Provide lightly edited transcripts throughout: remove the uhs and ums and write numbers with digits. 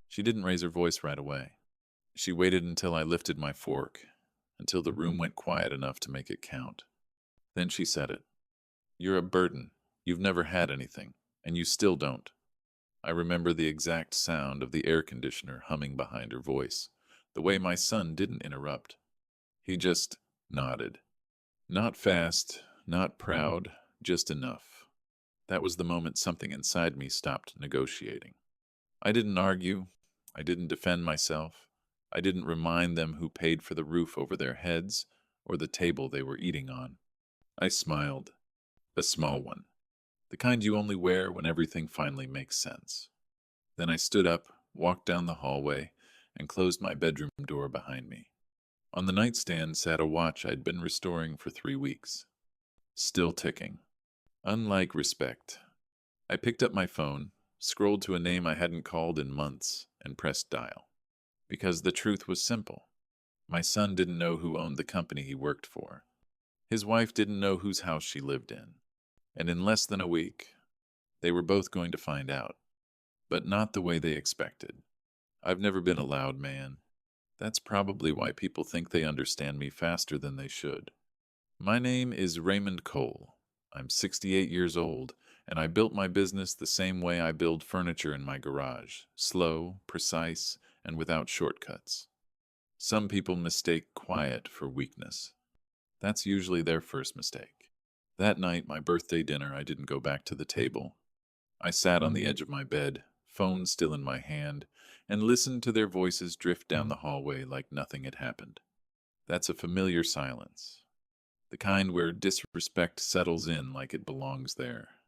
She didn't raise her voice right away. She waited until I lifted my fork, until the room went quiet enough to make it count. Then she said it. "You're a burden. You've never had anything, and you still don't." I remember the exact sound of the air conditioner humming behind her voice, the way my son didn't interrupt. He just nodded. Not fast, not proud, just enough. That was the moment something inside me stopped negotiating. I didn't argue. I didn't defend myself. I didn't remind them who paid for the roof over their heads or the table they were eating on. I smiled. A small one. The kind you only wear when everything finally makes sense. Then I stood up, walked down the hallway, and closed my bedroom door behind me. On the nightstand sat a watch I'd been restoring for 3 weeks. Still ticking. Unlike respect. I picked up my phone, scrolled to a name I hadn't called in months, and pressed dial. Because the truth was simple. My son didn't know who owned the company he worked for. His wife didn't know whose house she lived in. And in less than a week, they were both going to find out. But not the way they expected. I've never been a loud man. That's probably why people think they understand me faster than they should. My name is Raymond Cole. I'm 68 years old, and I built my business the same way I build furniture in my garage, slow, precise, and without shortcuts. Some people mistake quiet for weakness. That's usually their first mistake. That night, my birthday dinner, I didn't go back to the table. I sat on the edge of my bed, phone still in my hand, and listened to their voices drift down the hallway like nothing had happened. That's a familiar silence. The kind where disrespect settles in like it belongs there.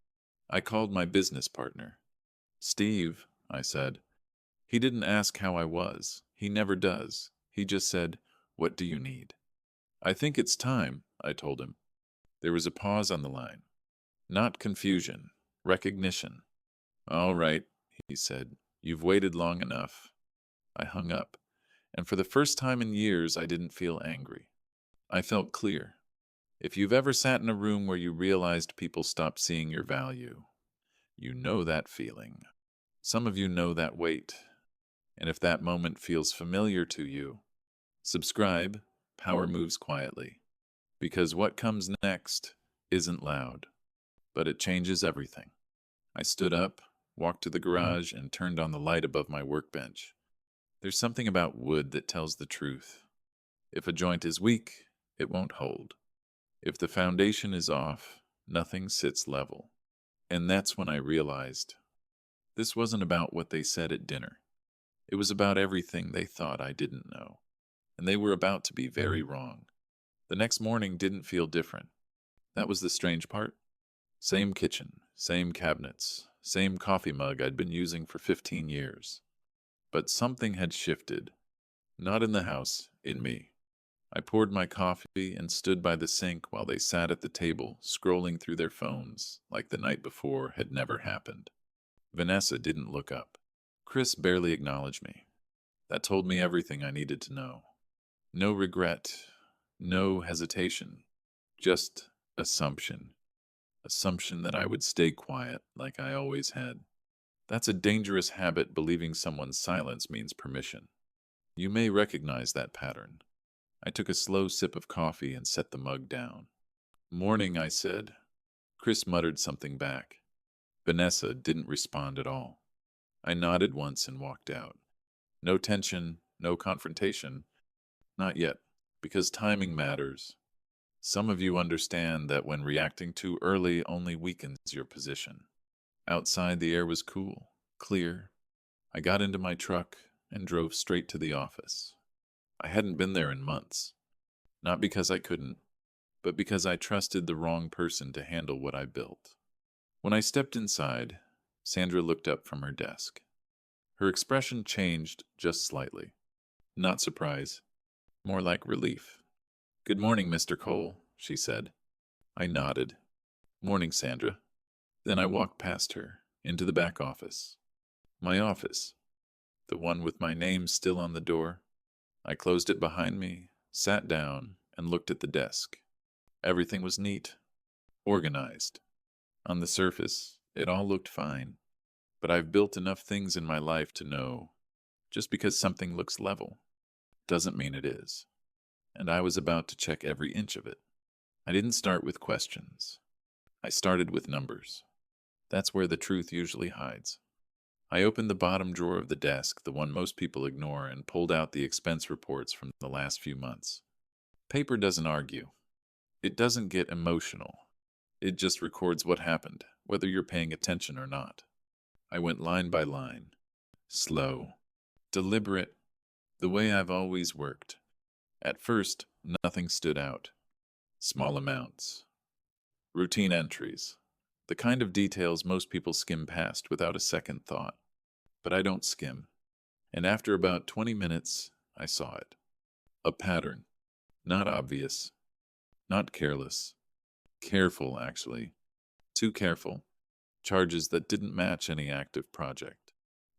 I called my business partner. "Steve," I said. He didn't ask how I was. He never does. He just said, "What do you need?" "I think it's time," I told him. There was a pause on the line. Not confusion, recognition. "All right," he said. "You've waited long enough." I hung up, and for the first time in years I didn't feel angry. I felt clear. If you've ever sat in a room where you realized people stopped seeing your value, you know that feeling. Some of you know that weight. And if that moment feels familiar to you, subscribe. Power moves quietly. Because what comes next isn't loud, but it changes everything. I stood up, walked to the garage, and turned on the light above my workbench. There's something about wood that tells the truth. If a joint is weak, it won't hold. If the foundation is off, nothing sits level. And that's when I realized this wasn't about what they said at dinner. It was about everything they thought I didn't know. And they were about to be very wrong. The next morning didn't feel different. That was the strange part. Same kitchen, same cabinets, same coffee mug I'd been using for 15 years. But something had shifted. Not in the house, in me. I poured my coffee and stood by the sink while they sat at the table, scrolling through their phones like the night before had never happened. Vanessa didn't look up. Chris barely acknowledged me. That told me everything I needed to know. No regret, no hesitation, just assumption. Assumption that I would stay quiet like I always had. That's a dangerous habit, believing someone's silence means permission. You may recognize that pattern. I took a slow sip of coffee and set the mug down. "Morning," I said. Chris muttered something back. Vanessa didn't respond at all. I nodded once and walked out. No tension, no confrontation. Not yet, because timing matters. Some of you understand that when reacting too early only weakens your position. Outside, the air was cool, clear. I got into my truck and drove straight to the office. I hadn't been there in months. Not because I couldn't, but because I trusted the wrong person to handle what I built. When I stepped inside, Sandra looked up from her desk. Her expression changed just slightly. Not surprise, more like relief. "Good morning, Mr. Cole," she said. I nodded. "Morning, Sandra." Then I walked past her, into the back office. My office. The one with my name still on the door. I closed it behind me, sat down, and looked at the desk. Everything was neat, organized. On the surface, it all looked fine. But I've built enough things in my life to know Just because something looks level doesn't mean it is. And I was about to check every inch of it. I didn't start with questions. I started with numbers. That's where the truth usually hides. I opened the bottom drawer of the desk, the one most people ignore, and pulled out the expense reports from the last few months. Paper doesn't argue. It doesn't get emotional. It just records what happened, whether you're paying attention or not. I went line by line. Slow. Deliberate. The way I've always worked. At first, nothing stood out. Small amounts. Routine entries. The kind of details most people skim past without a second thought. But I don't skim. And after about 20 minutes, I saw it. A pattern. Not obvious. Not careless. Careful, actually. Too careful. Charges that didn't match any active project.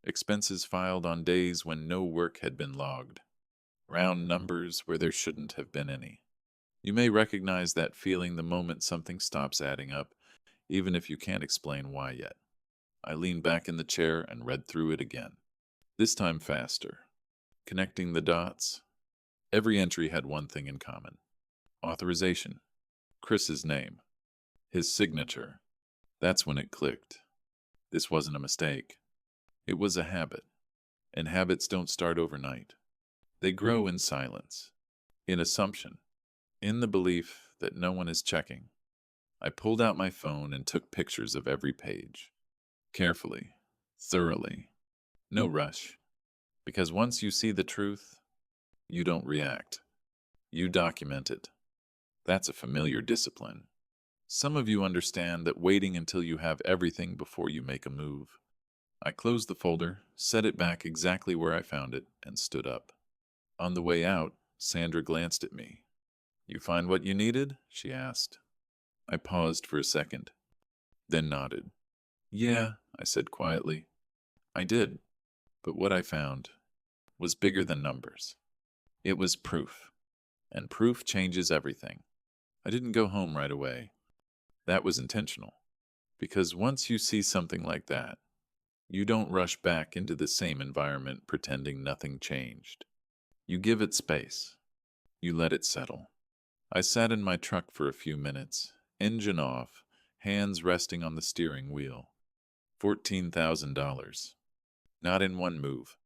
Expenses filed on days when no work had been logged. Round numbers where there shouldn't have been any. You may recognize that feeling the moment something stops adding up, even if you can't explain why yet. I leaned back in the chair and read through it again. This time faster. Connecting the dots. Every entry had one thing in common. Authorization. Chris's name. His signature. That's when it clicked. This wasn't a mistake. It was a habit. And habits don't start overnight. They grow in silence. In assumption. In the belief that no one is checking. I pulled out my phone and took pictures of every page. Carefully. Thoroughly. No rush. Because once you see the truth, you don't react. You document it. That's a familiar discipline. Some of you understand that waiting until you have everything before you make a move. I closed the folder, set it back exactly where I found it, and stood up. On the way out, Sandra glanced at me. "You find what you needed?" she asked. I paused for a second, then nodded. "Yeah," I said quietly. I did. But what I found was bigger than numbers. It was proof. And proof changes everything. I didn't go home right away. That was intentional. Because once you see something like that, you don't rush back into the same environment pretending nothing changed. You give it space. You let it settle. I sat in my truck for a few minutes, engine off, hands resting on the steering wheel. $14,000. Not in one move.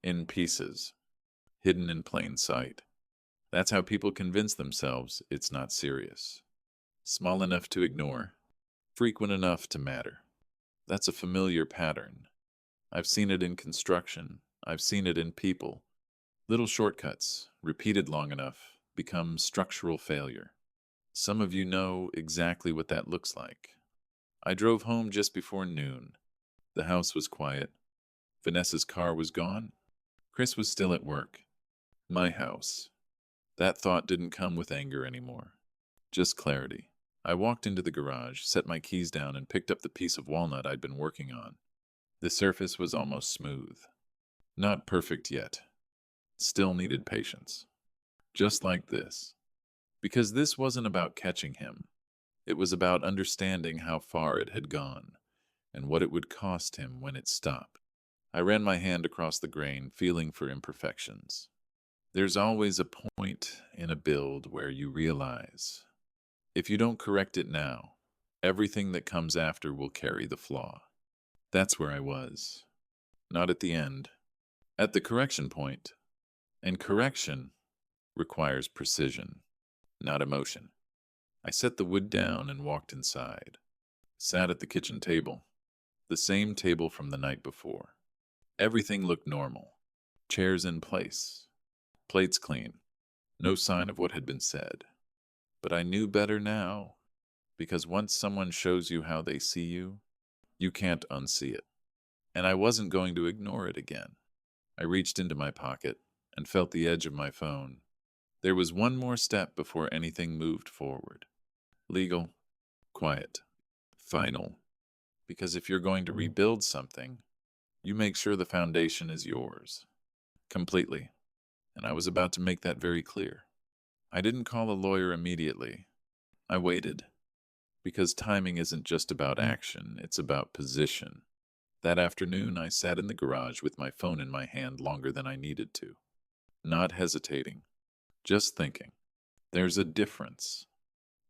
In pieces. Hidden in plain sight. That's how people convince themselves it's not serious. Small enough to ignore. Frequent enough to matter. That's a familiar pattern. I've seen it in construction. I've seen it in people. Little shortcuts, repeated long enough, become structural failure. Some of you know exactly what that looks like. I drove home just before noon. The house was quiet. Vanessa's car was gone. Chris was still at work. My house. That thought didn't come with anger anymore. Just clarity. I walked into the garage, set my keys down, and picked up the piece of walnut I'd been working on. The surface was almost smooth. Not perfect yet. Still needed patience. Just like this. Because this wasn't about catching him. It was about understanding how far it had gone, and what it would cost him when it stopped. I ran my hand across the grain, feeling for imperfections. There's always a point in a build where you realize, if you don't correct it now, everything that comes after will carry the flaw. That's where I was. Not at the end. At the correction point. And correction requires precision, not emotion. I set the wood down and walked inside. Sat at the kitchen table. The same table from the night before. Everything looked normal. Chairs in place. Plates clean. No sign of what had been said. But I knew better now. Because once someone shows you how they see you, you can't unsee it. And I wasn't going to ignore it again. I reached into my pocket and felt the edge of my phone. There was one more step before anything moved forward. Legal. Quiet. Final. Because if you're going to rebuild something, you make sure the foundation is yours. Completely. And I was about to make that very clear. I didn't call a lawyer immediately. I waited. Because timing isn't just about action, it's about position. That afternoon, I sat in the garage with my phone in my hand longer than I needed to, not hesitating, just thinking. There's a difference.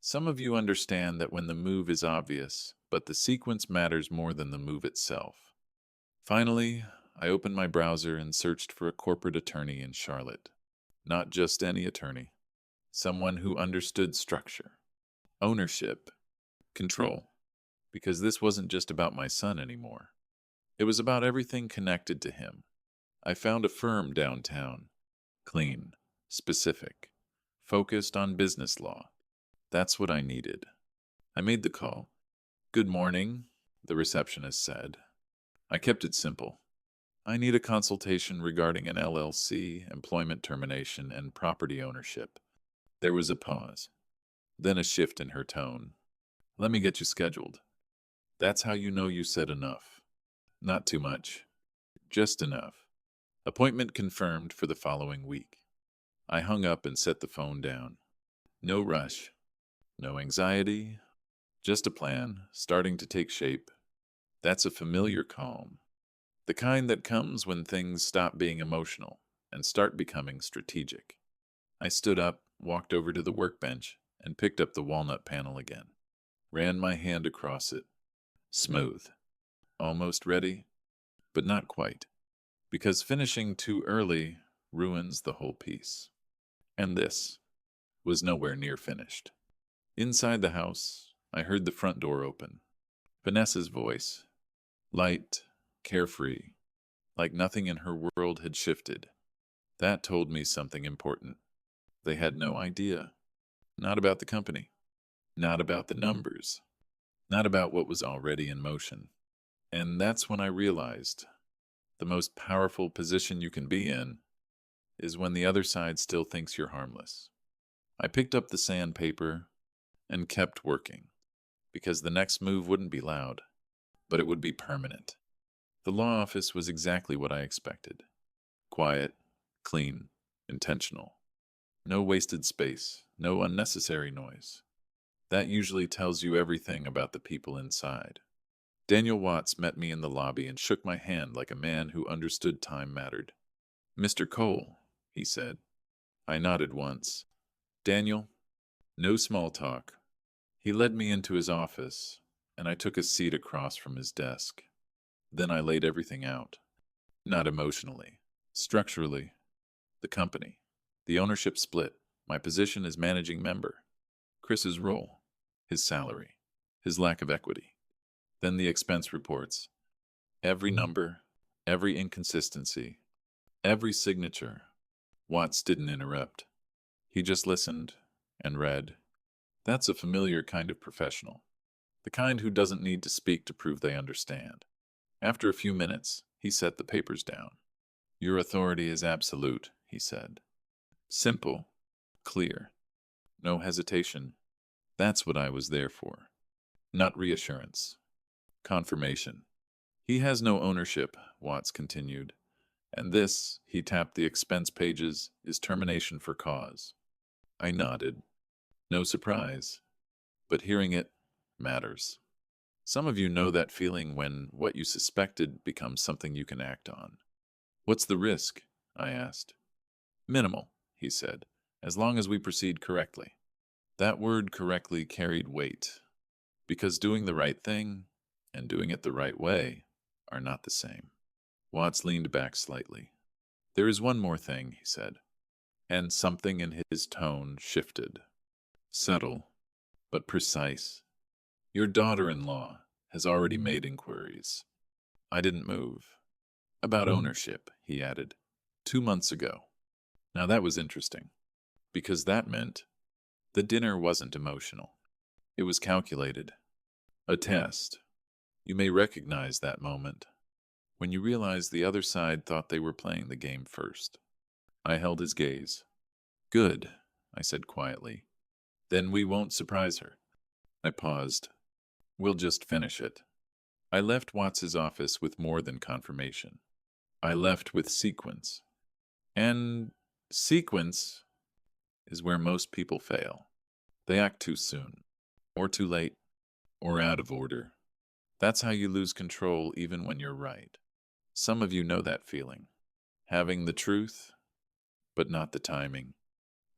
Some of you understand that when the move is obvious, but the sequence matters more than the move itself. Finally, I opened my browser and searched for a corporate attorney in Charlotte. Not just any attorney, someone who understood structure, ownership, control, because this wasn't just about my son anymore. It was about everything connected to him. I found a firm downtown, clean, specific, focused on business law. That's what I needed. I made the call. "Good morning," the receptionist said. I kept it simple. "I need a consultation regarding an LLC, employment termination, and property ownership." There was a pause, then a shift in her tone. "Let me get you scheduled." That's how you know you said enough. Not too much, just enough. Appointment confirmed for the following week. I hung up and set the phone down. No rush, no anxiety, just a plan starting to take shape. That's a familiar calm. The kind that comes when things stop being emotional and start becoming strategic. I stood up, walked over to the workbench, and picked up the walnut panel again. Ran my hand across it. Smooth. Almost ready, but not quite. Because finishing too early ruins the whole piece. And this was nowhere near finished. Inside the house, I heard the front door open. Vanessa's voice. Light, carefree, like nothing in her world had shifted. That told me something important. They had no idea. Not about the company. Not about the numbers. Not about what was already in motion. And that's when I realized the most powerful position you can be in is when the other side still thinks you're harmless. I picked up the sandpaper and kept working, because the next move wouldn't be loud, but it would be permanent. The law office was exactly what I expected. Quiet, clean, intentional. No wasted space, no unnecessary noise. That usually tells you everything about the people inside. Daniel Watts met me in the lobby and shook my hand like a man who understood time mattered. "Mr. Cole," he said. I nodded once. "Daniel?" No small talk. He led me into his office, and I took a seat across from his desk. Then I laid everything out. Not emotionally, structurally. The company, the ownership split, my position as managing member, Chris's role, his salary, his lack of equity. Then the expense reports. Every number, every inconsistency, every signature. Watts didn't interrupt. He just listened and read. That's a familiar kind of professional. The kind who doesn't need to speak to prove they understand. After a few minutes, he set the papers down. "Your authority is absolute," he said. Simple, clear, no hesitation. That's what I was there for. Not reassurance. Confirmation. "He has no ownership," Watts continued. "And this," he tapped the expense pages, "is termination for cause." I nodded. No surprise. But hearing it matters. Some of you know that feeling when what you suspected becomes something you can act on. "What's the risk?" I asked. "Minimal," he said, "as long as we proceed correctly." That word correctly carried weight, because doing the right thing and doing it the right way are not the same. Watts leaned back slightly. "There is one more thing," he said, and something in his tone shifted. Subtle, but precise. "Your daughter-in-law has already made inquiries." I didn't move. "About ownership," he added. 2 months ago. Now that was interesting, because that meant the dinner wasn't emotional. It was calculated. A test. You may recognize that moment, when you realize the other side thought they were playing the game first. I held his gaze. "Good," I said quietly. "Then we won't surprise her." I paused. "We'll just finish it." I left Watts's office with more than confirmation. I left with sequence. And sequence is where most people fail. They act too soon, or too late, or out of order. That's how you lose control even when you're right. Some of you know that feeling. Having the truth, but not the timing.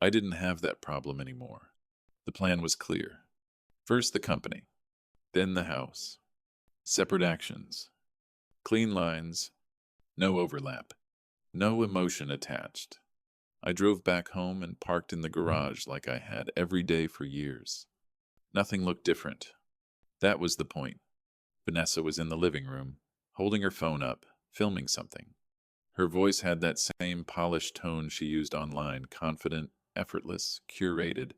I didn't have that problem anymore. The plan was clear. First the company, then the house. Separate actions. Clean lines. No overlap. No emotion attached. I drove back home and parked in the garage like I had every day for years. Nothing looked different. That was the point. Vanessa was in the living room, holding her phone up, filming something. Her voice had that same polished tone she used online, confident, effortless, curated.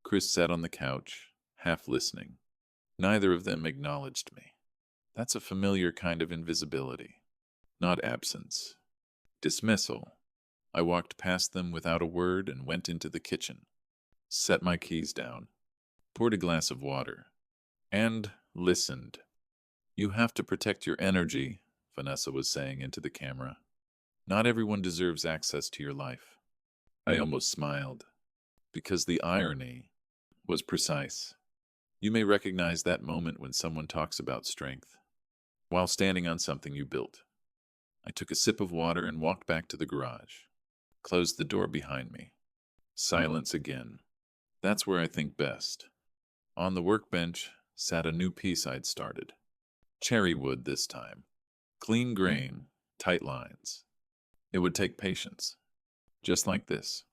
Chris sat on the couch, half listening. Neither of them acknowledged me. That's a familiar kind of invisibility. Not absence. Dismissal. I walked past them without a word and went into the kitchen. Set my keys down. Poured a glass of water. And listened. You have to protect your energy, Vanessa was saying into the camera. Not everyone deserves access to your life. I almost smiled, because the irony was precise. You may recognize that moment when someone talks about strength, while standing on something you built. I took a sip of water and walked back to the garage. Closed the door behind me. Silence again. That's where I think best. On the workbench sat a new piece I'd started. Cherry wood this time. Clean grain, tight lines. It would take patience. Just like this.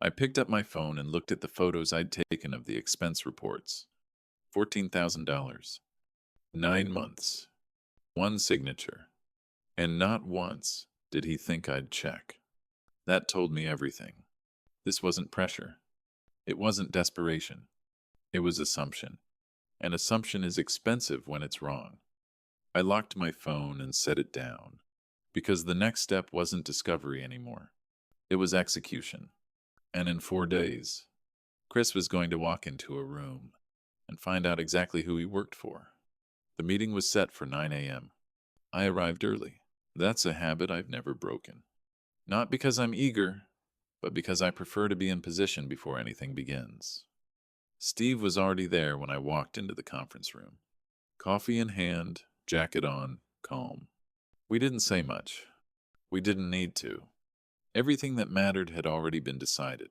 I picked up my phone and looked at the photos I'd taken of the expense reports. $14,000. 9 months. One signature. And not once did he think I'd check. That told me everything. This wasn't pressure. It wasn't desperation. It was assumption. And assumption is expensive when it's wrong. I locked my phone and set it down, because the next step wasn't discovery anymore. It was execution. And in 4 days, Chris was going to walk into a room and find out exactly who he worked for. The meeting was set for 9 a.m. I arrived early. That's a habit I've never broken. Not because I'm eager, but because I prefer to be in position before anything begins. Steve was already there when I walked into the conference room. Coffee in hand, jacket on, calm. We didn't say much. We didn't need to. Everything that mattered had already been decided.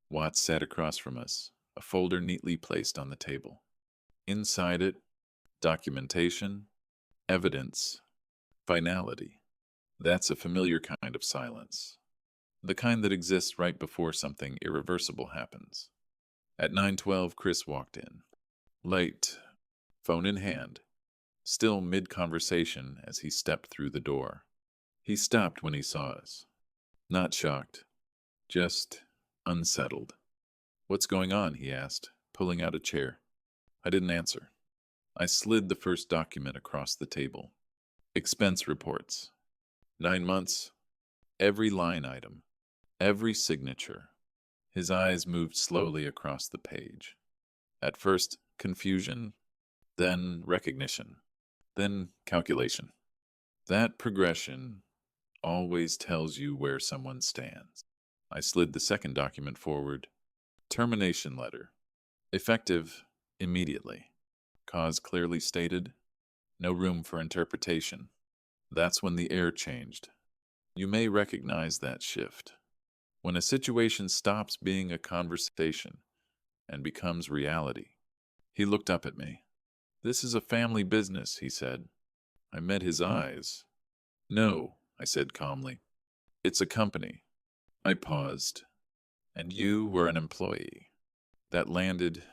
Watts sat across from us, a folder neatly placed on the table. Inside it, documentation, evidence, finality. That's a familiar kind of silence. The kind that exists right before something irreversible happens. At 9:12, Chris walked in. Late, phone in hand. Still mid-conversation as he stepped through the door. He stopped when he saw us. Not shocked, just unsettled. "What's going on?" he asked, pulling out a chair. I didn't answer. I slid the first document across the table. Expense reports. 9 months. Every line item. Every signature. His eyes moved slowly across the page. At first, confusion, then recognition, then calculation. That progression always tells you where someone stands. I slid the second document forward. Termination letter. Effective immediately. Cause clearly stated. No room for interpretation. That's when the air changed. You may recognize that shift. When a situation stops being a conversation and becomes reality. He looked up at me. "This is a family business," he said. I met his eyes. "No," I said calmly. "It's a company." I paused. "And you were an employee." That landed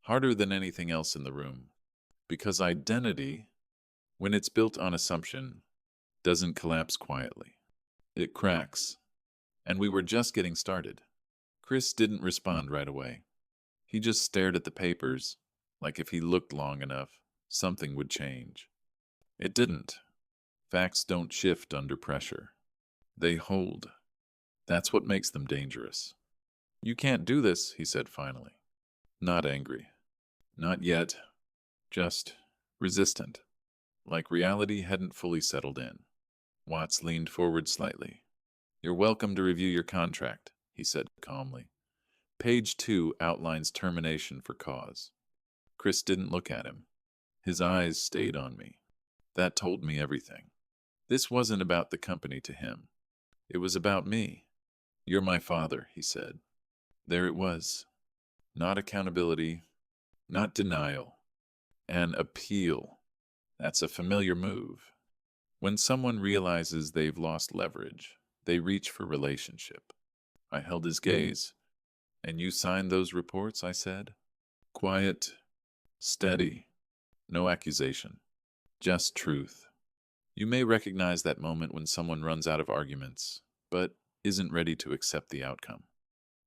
harder than anything else in the room. Because identity, when it's built on assumption, doesn't collapse quietly. It cracks. And we were just getting started. Chris didn't respond right away. He just stared at the papers, like if he looked long enough, something would change. It didn't. Facts don't shift under pressure. They hold. That's what makes them dangerous. "You can't do this," he said finally. Not angry. Not yet. Just resistant. Like reality hadn't fully settled in. Watts leaned forward slightly. "You're welcome to review your contract," he said calmly. Page 2 outlines termination for cause. Chris didn't look at him. His eyes stayed on me. That told me everything. This wasn't about the company to him. It was about me. "You're my father," he said. There it was. Not accountability, not denial. An appeal. That's a familiar move. When someone realizes they've lost leverage, they reach for relationship. I held his gaze. "And you signed those reports?" I said. Quiet, steady, no accusation, just truth. You may recognize that moment when someone runs out of arguments, but isn't ready to accept the outcome.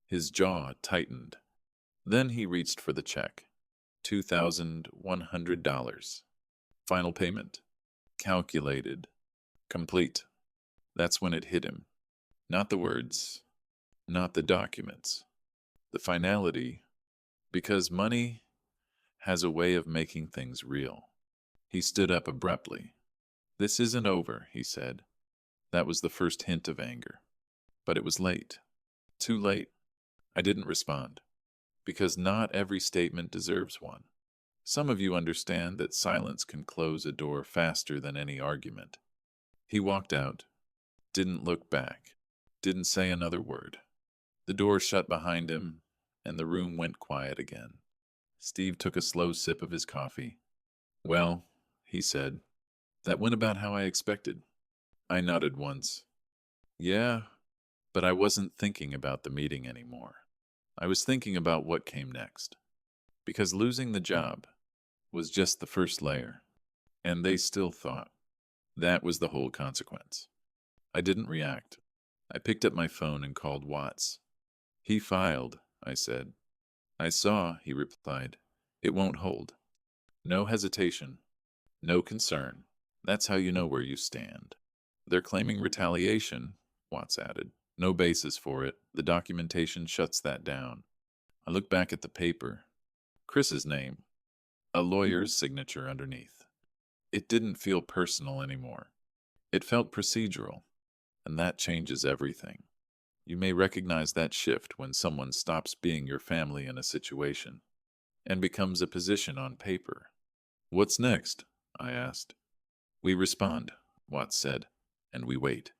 His jaw tightened. Then he reached for the check. $2,100. Final payment. Calculated. Complete. That's when it hit him. Not the words, not the documents. The finality, because money has a way of making things real. He stood up abruptly. "This isn't over," he said. That was the first hint of anger. But it was late. Too late. I didn't respond. Because not every statement deserves one. Some of you understand that silence can close a door faster than any argument. He walked out, didn't look back, didn't say another word. The door shut behind him, and the room went quiet again. Steve took a slow sip of his coffee. "Well," he said, "that went about how I expected." I nodded once. "Yeah, but I wasn't thinking about the meeting anymore. I was thinking about what came next. Because losing the job was just the first layer, and they still thought that was the whole consequence." I didn't react. I picked up my phone and called Watts. "He filed," I said. "I saw," he replied. "It won't hold." No hesitation. No concern. That's how you know where you stand. "They're claiming retaliation," Watts added. "No basis for it. The documentation shuts that down." I looked back at the paper. Chris's name. A lawyer's signature underneath. It didn't feel personal anymore. It felt procedural. And that changes everything. You may recognize that shift when someone stops being your family in a situation and becomes a position on paper. "What's next?" I asked. "We respond," Watts said, "and we wait."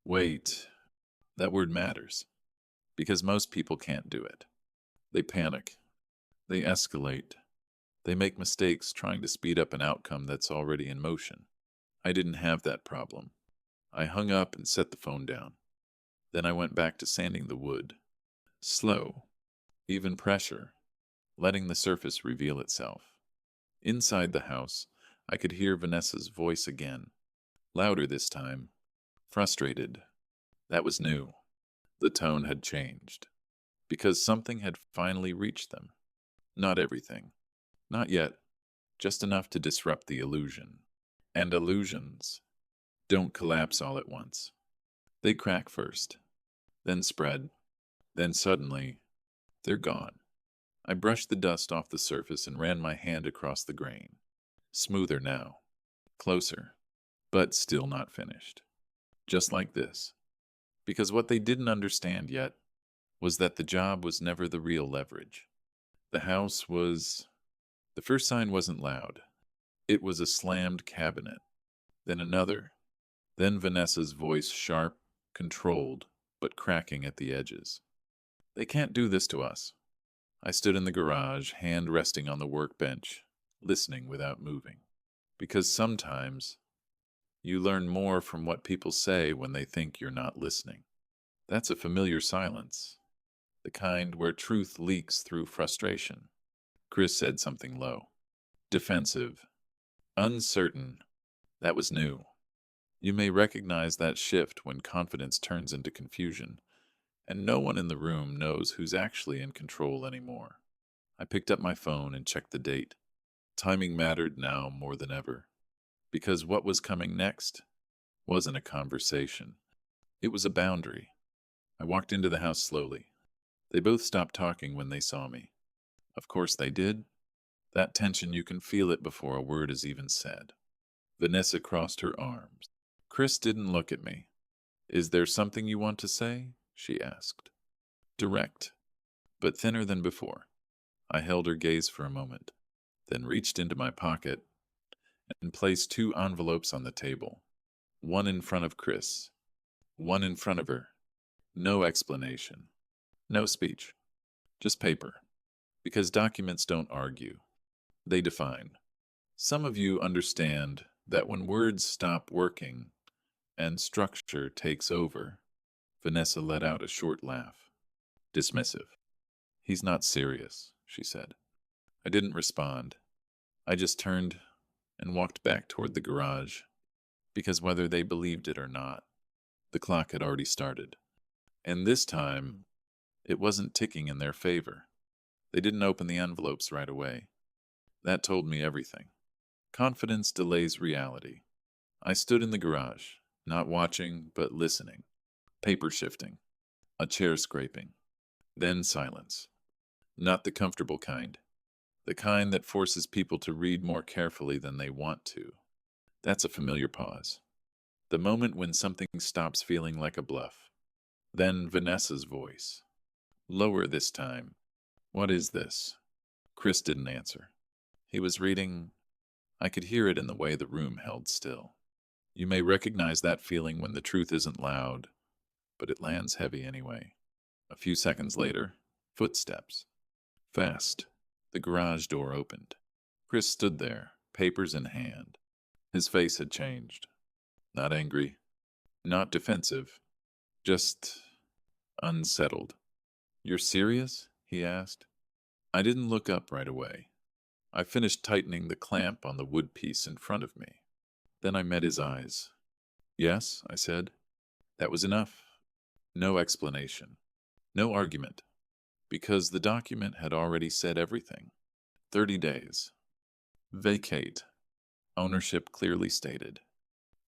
Wait. That word matters. Because most people can't do it. They panic. They escalate. They make mistakes trying to speed up an outcome that's already in motion. I didn't have that problem. I hung up and set the phone down. Then I went back to sanding the wood. Slow. Even pressure. Letting the surface reveal itself. Inside the house, I could hear Vanessa's voice again. Louder this time. Frustrated. That was new. The tone had changed. Because something had finally reached them. Not everything. Not yet. Just enough to disrupt the illusion. And illusions don't collapse all at once. They crack first, then spread, then suddenly, they're gone. I brushed the dust off the surface and ran my hand across the grain. Smoother now. Closer. But still not finished. Just like this. Because what they didn't understand yet was that the job was never the real leverage. The house was... The first sign wasn't loud. It was a slammed cabinet. Then another. Then Vanessa's voice, sharp, controlled, but cracking at the edges. "They can't do this to us." I stood in the garage, hand resting on the workbench, listening without moving. Because sometimes you learn more from what people say when they think you're not listening. That's a familiar silence. The kind where truth leaks through frustration. Chris said something low. Defensive. Uncertain. That was new. You may recognize that shift when confidence turns into confusion, and no one in the room knows who's actually in control anymore. I picked up my phone and checked the date. Timing mattered now more than ever, because what was coming next wasn't a conversation. It was a boundary. I walked into the house slowly. They both stopped talking when they saw me. Of course they did. That tension, you can feel it before a word is even said. Vanessa crossed her arms. Chris didn't look at me. "Is there something you want to say?" she asked. Direct, but thinner than before. I held her gaze for a moment, then reached into my pocket and placed 2 envelopes on the table, one in front of Chris, one in front of her. No explanation, no speech, just paper. Because documents don't argue, they define. Some of you understand that when words stop working and structure takes over. Vanessa let out a short laugh. Dismissive. He's not serious, she said. I didn't respond. I just turned and walked back toward the garage, because whether they believed it or not, the clock had already started. And this time, it wasn't ticking in their favor. They didn't open the envelopes right away. That told me everything. Confidence delays reality. I stood in the garage, not watching, but listening. Paper shifting. A chair scraping. Then silence. Not the comfortable kind. The kind that forces people to read more carefully than they want to. That's a familiar pause. The moment when something stops feeling like a bluff. Then Vanessa's voice. Lower this time. What is this? Chris didn't answer. He was reading. I could hear it in the way the room held still. You may recognize that feeling when the truth isn't loud, but it lands heavy anyway. A few seconds later, footsteps. Fast. The garage door opened. Chris stood there, papers in hand. His face had changed. Not angry, not defensive, just unsettled. You're serious? He asked. I didn't look up right away. I finished tightening the clamp on the wood piece in front of me. Then I met his eyes. Yes, I said. That was enough. No explanation. No argument. Because the document had already said everything. 30 days. Vacate. Ownership clearly stated.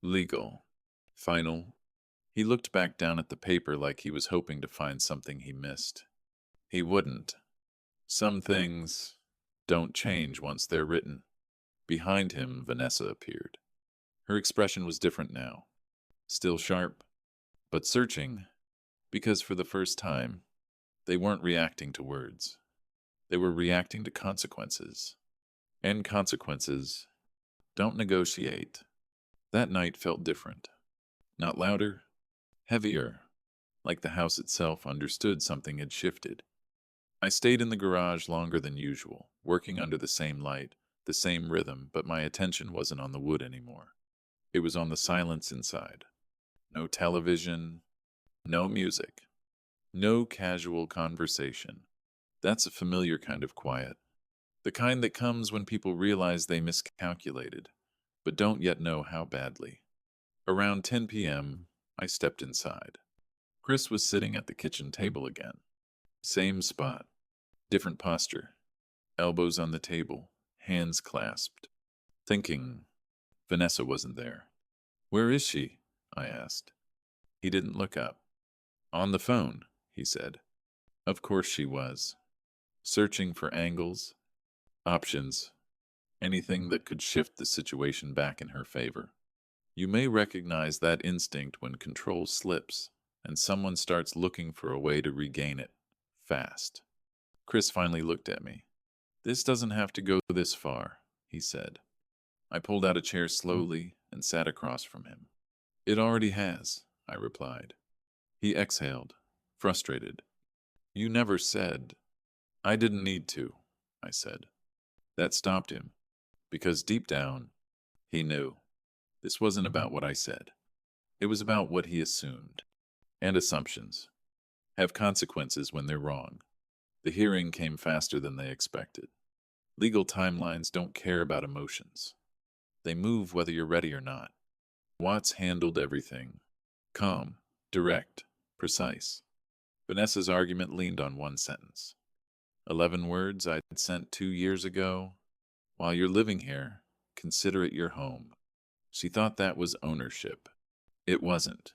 Legal. Final. He looked back down at the paper like he was hoping to find something he missed. He wouldn't. Some things don't change once they're written. Behind him, Vanessa appeared. Her expression was different now. Still sharp, but searching, because for the first time, they weren't reacting to words. They were reacting to consequences. And consequences don't negotiate. That night felt different. Not louder, heavier, like the house itself understood something had shifted. I stayed in the garage longer than usual, working under the same light, the same rhythm, but my attention wasn't on the wood anymore. It was on the silence inside. No television, no music, no casual conversation. That's a familiar kind of quiet. The kind that comes when people realize they miscalculated, but don't yet know how badly. Around 10 p.m., I stepped inside. Chris was sitting at the kitchen table again. Same spot, different posture. Elbows on the table, hands clasped. Thinking. Vanessa wasn't there. Where is she? I asked. He didn't look up. On the phone, he said. Of course she was. Searching for angles, options, anything that could shift the situation back in her favor. You may recognize that instinct when control slips and someone starts looking for a way to regain it, fast. Chris finally looked at me. This doesn't have to go this far, he said. I pulled out a chair slowly and sat across from him. It already has, I replied. He exhaled, frustrated. You never said. I didn't need to, I said. That stopped him, because deep down, he knew. This wasn't about what I said. It was about what he assumed. And assumptions have consequences when they're wrong. The hearing came faster than they expected. Legal timelines don't care about emotions. They move whether you're ready or not. Watts handled everything. Calm, direct, precise. Vanessa's argument leaned on one sentence. 11 words I'd sent 2 years ago. While you're living here, consider it your home. She thought that was ownership. It wasn't.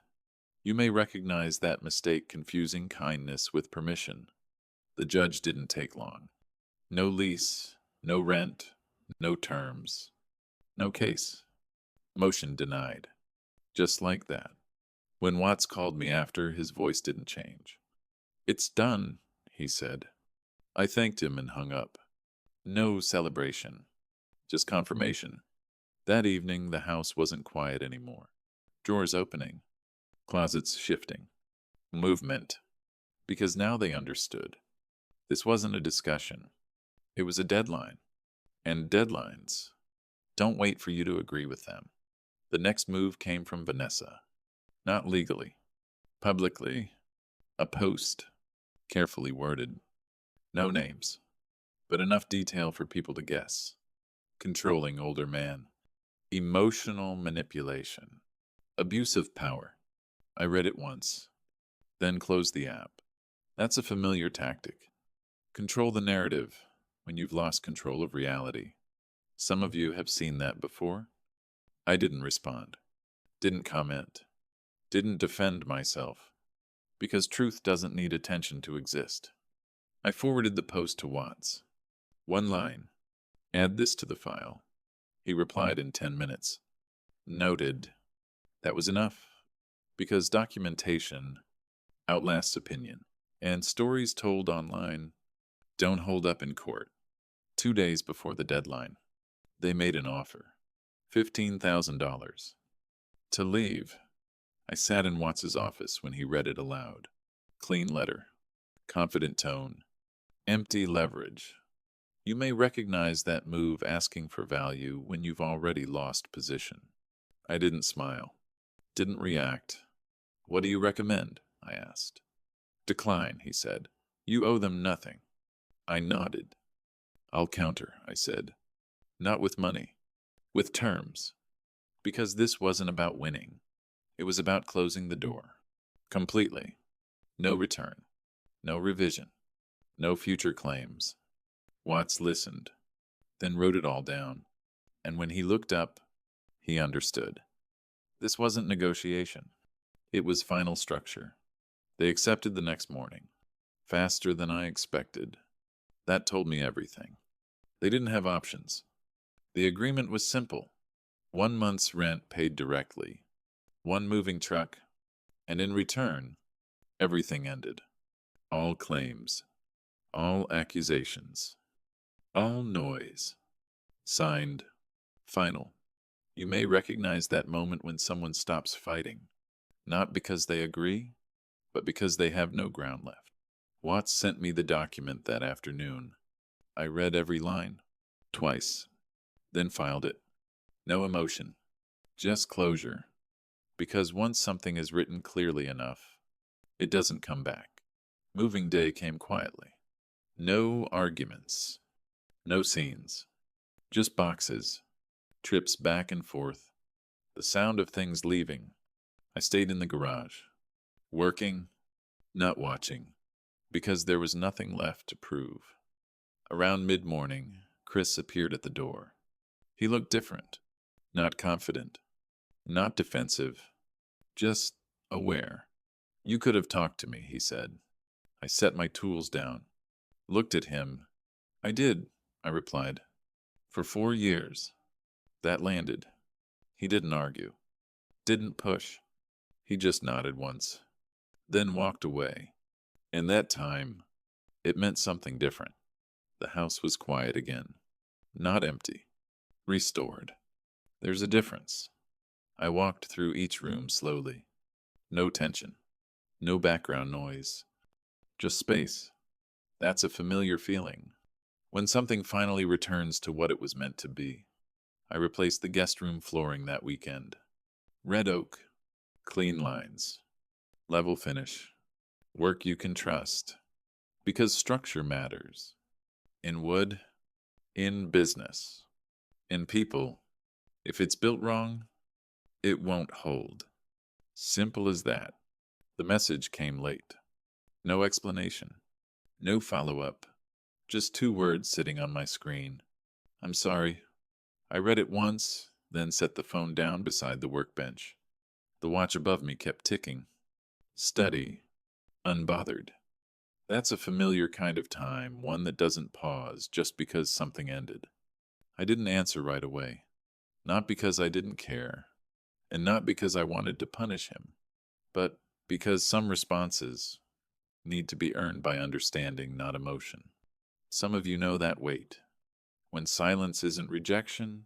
You may recognize that mistake confusing kindness with permission. The judge didn't take long. No lease, no rent, no terms, no case. Motion denied. Just like that. When Watts called me after, his voice didn't change. It's done, he said. I thanked him and hung up. No celebration. Just confirmation. That evening, the house wasn't quiet anymore. Drawers opening, closets shifting, movement. Because now they understood. This wasn't a discussion. It was a deadline. And deadlines don't wait for you to agree with them. The next move came from Vanessa. Not legally. Publicly. A post. Carefully worded. No names. But enough detail for people to guess. Controlling older man. Emotional manipulation. Abuse of power. I read it once. Then closed the app. That's a familiar tactic. Control the narrative when you've lost control of reality. Some of you have seen that before. I didn't respond. Didn't comment. Didn't defend myself. Because truth doesn't need attention to exist. I forwarded the post to Watts. One line. Add this to the file. He replied in 10 minutes. Noted. That was enough. Because documentation outlasts opinion. And stories told online don't hold up in court. 2 days before the deadline, they made an offer. $15,000. To leave. I sat in Watts's office when he read it aloud. Clean letter. Confident tone. Empty leverage. You may recognize that move asking for value when you've already lost position. I didn't smile. Didn't react. What do you recommend? I asked. Decline, he said. You owe them nothing. I nodded. I'll counter, I said. Not with money. With terms. Because this wasn't about winning. It was about closing the door. Completely. No return. No revision. No future claims. Watts listened, then wrote it all down. And when he looked up, he understood. This wasn't negotiation. It was final structure. They accepted the next morning. Faster than I expected. That told me everything. They didn't have options. The agreement was simple. 1 month's rent paid directly. 1 moving truck. And in return, everything ended. All claims. All accusations. All noise. Signed. Final. You may recognize that moment when someone stops fighting. Not because they agree, but because they have no ground left. Watts sent me the document that afternoon. I read every line. Twice. Then filed it. No emotion. Just closure. Because once something is written clearly enough, it doesn't come back. Moving day came quietly. No arguments. No scenes. Just boxes. Trips back and forth. The sound of things leaving. I stayed in the garage. Working, not watching. Because there was nothing left to prove. Around mid-morning, Chris appeared at the door. He looked different. Not confident. Not defensive. Just aware. You could have talked to me, he said. I set my tools down. Looked at him. I did, I replied. For 4 years. That landed. He didn't argue. Didn't push. He just nodded once. Then walked away. And that time, it meant something different. The house was quiet again. Not empty. Restored. There's a difference. I walked through each room slowly. No tension. No background noise. Just space. That's a familiar feeling. When something finally returns to what it was meant to be. I replaced the guest room flooring that weekend. Red oak. Clean lines. Level finish. Work you can trust. Because structure matters. In wood. In business. In people. If it's built wrong, it won't hold. Simple as that. The message came late. No explanation. No follow-up. Just 2 words sitting on my screen. I'm sorry. I read it once, then set the phone down beside the workbench. The watch above me kept ticking. Steady. Unbothered. That's a familiar kind of time, one that doesn't pause just because something ended. I didn't answer right away. Not because I didn't care, and not because I wanted to punish him, but because some responses need to be earned by understanding, not emotion. Some of you know that weight. When silence isn't rejection,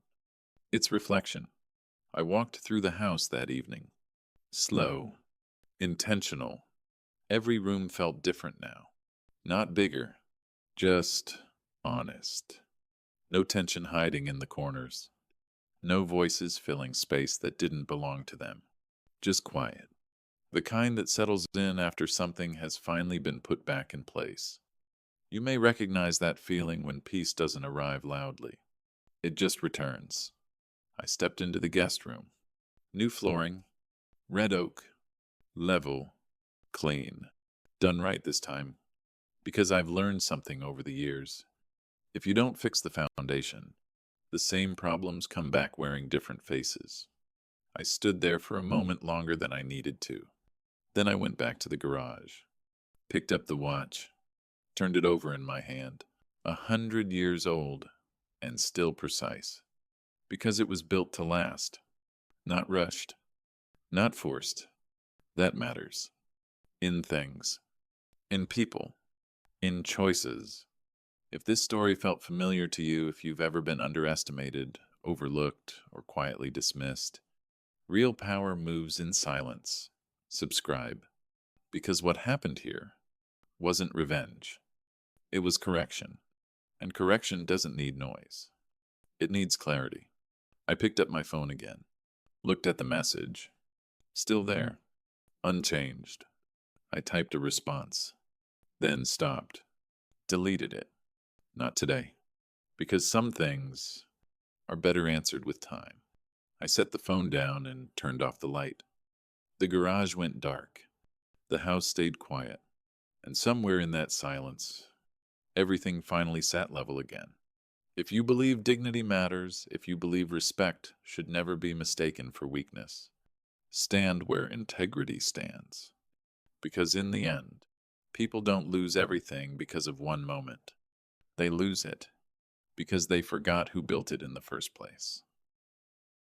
It's reflection. I walked through the house that evening. Slow, intentional. Every room felt different now. Not bigger, just honest. No tension hiding in the corners. No voices filling space that didn't belong to them. Just quiet. The kind that settles in after something has finally been put back in place. You may recognize that feeling when peace doesn't arrive loudly. It just returns. I stepped into the guest room. New flooring, red oak, level, clean. Done right this time. Because I've learned something over the years. If you don't fix the foundation, the same problems come back wearing different faces. I stood there for a moment longer than I needed to. Then I went back to the garage, picked up the watch, turned it over in my hand. 100 years old and still precise. Because it was built to last. Not rushed. Not forced. That matters. In things. In people. In choices. If this story felt familiar to you, if you've ever been underestimated, overlooked, or quietly dismissed, real power moves in silence. Subscribe. Because what happened here wasn't revenge. It was correction. And correction doesn't need noise. It needs clarity. I picked up my phone again. Looked at the message. Still there. Unchanged. I typed a response. Then stopped. Deleted it. Not today. Because some things are better answered with time. I set the phone down and turned off the light. The garage went dark. The house stayed quiet. And somewhere in that silence, everything finally sat level again. If you believe dignity matters, if you believe respect should never be mistaken for weakness, stand where integrity stands. Because in the end, people don't lose everything because of one moment. They lose it because they forgot who built it in the first place.